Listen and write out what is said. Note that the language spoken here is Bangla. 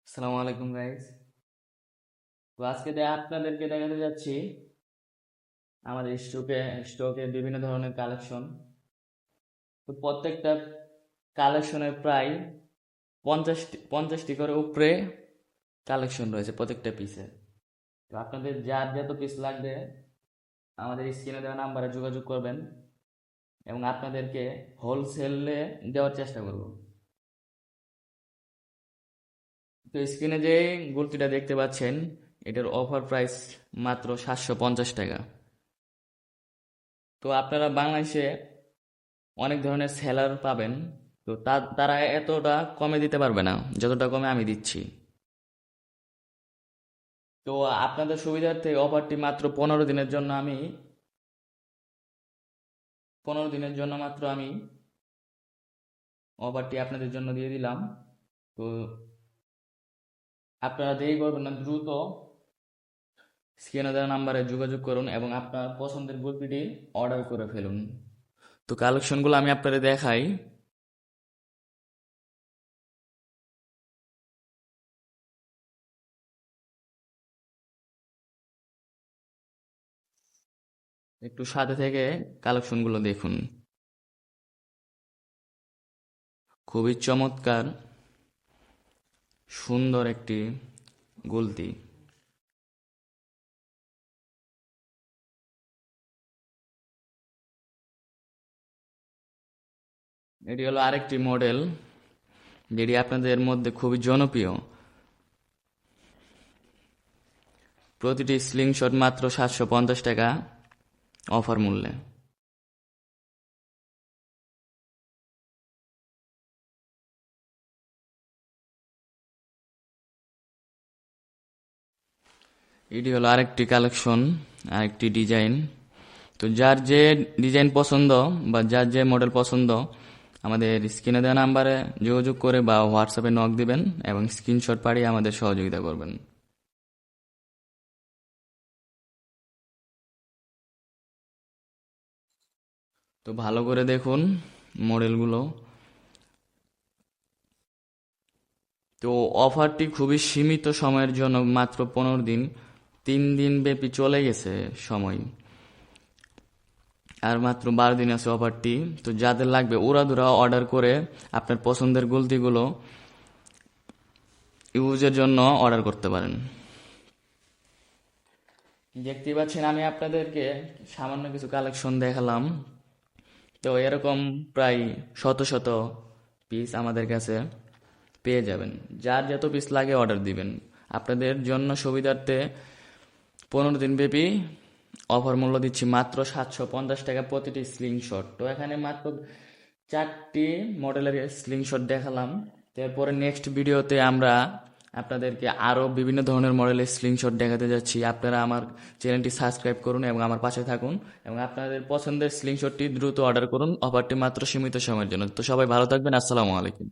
আসসালামু আলাইকুম গাইস। তো আজকে আপনাদেরকে দেখাতে যাচ্ছি আমাদের স্টকে বিভিন্ন ধরনের কালেকশন। তো প্রত্যেকটা কালেকশনের প্রায় পঞ্চাশটি করে উপরে কালেকশন রয়েছে প্রত্যেকটা পিসে। তো আপনাদের যার যত পিস লাগবে আমাদের স্ক্রিনে দেওয়া নাম্বারে যোগাযোগ করবেন এবং আপনাদেরকে হোলসেলে দেওয়ার চেষ্টা করব। তো স্ক্রিনে যে গুলতিটা দেখতে পাচ্ছেন এটার অফার প্রাইস মাত্র 750 টাকা। তো আপনারা বাংলাদেশে অনেক ধরনের সেলার পাবেন, তো তারা এতটা কমে দিতে পারবে না যতটা কমে আমি দিচ্ছি। তো আপনাদের সুবিধার্থে অফারটি মাত্র 15 দিনের জন্য আমি 15 দিনের জন্য মাত্র আমি অফারটি আপনাদের জন্য দিয়ে দিলাম। তো আপনারা দেরি করবেন না, দ্রুত স্ক্রিনে দেওয়া নাম্বারে যোগাযোগ করুন এবং আপনার পছন্দের কুর্তিটি অর্ডার করে ফেলুন। তো কালেকশনগুলো আমি আপনাদের দেখাই। একটু সাথে থেকে কালেকশনগুলো দেখুন। খুবই চমৎকার সুন্দর একটি গুলতি। এটি হলো আরেকটি মডেল যেটি আপনাদের মধ্যে খুবই জনপ্রিয়। প্রতিটি স্লিংশট মাত্র 750 টাকা অফার মূল্যে। এটি হলো আরেকটি কালেকশন, আরেকটি ডিজাইন। তো যার যে ডিজাইন পছন্দ বা যার যে মডেল পছন্দ আমাদের স্ক্রিনে দেওয়া নাম্বারে যোগাযোগ করে বা হোয়াটসঅ্যাপে নক দিবেন এবং স্ক্রিনশট পাঠিয়ে আমাদের সহযোগিতা করবেন। তো ভালো করে দেখুন মডেলগুলো। তো অফারটি খুবই সীমিত সময়ের জন্য, মাত্র 15 দিন, 3 দিন ব্যাপী চলে গেছে সময়, আর মাত্র 12 দিন আছে অফারটি। তো যাদের লাগবে উড়াধুরা অর্ডার করে আপনার পছন্দের গলতিগুলো ইউজের জন্য অর্ডার করতে পারেন। দেখতেই পাচ্ছেন আমি আপনাদেরকে সামান্য কিছু কালেকশন দেখালাম। তো এরকম প্রায় শত শত পিস আমাদের কাছে পেয়ে যাবেন। যার যত পিস লাগে অর্ডার দিবেন। আপনাদের জন্য সুবিধার্থে 15 দিন ব্যাপী অফার মূল্য দিচ্ছি মাত্র 750 টাকা প্রতিটি স্লিংশট। তো এখানে মাত্র 4টি মডেলের স্লিংশট দেখালাম। তারপরে নেক্সট ভিডিওতে আমরা আপনাদেরকে আরও বিভিন্ন ধরনের মডেলের স্লিংশট দেখাতে যাচ্ছি। আপনারা আমার চ্যানেলটি সাবস্ক্রাইব করুন এবং আমার পাশে থাকুন এবং আপনাদের পছন্দের স্লিংশটটি দ্রুত অর্ডার করুন। অফারটি মাত্র সীমিত সময়ের জন্য। তো সবাই ভালো থাকবেন। আসসালামু আলাইকুম।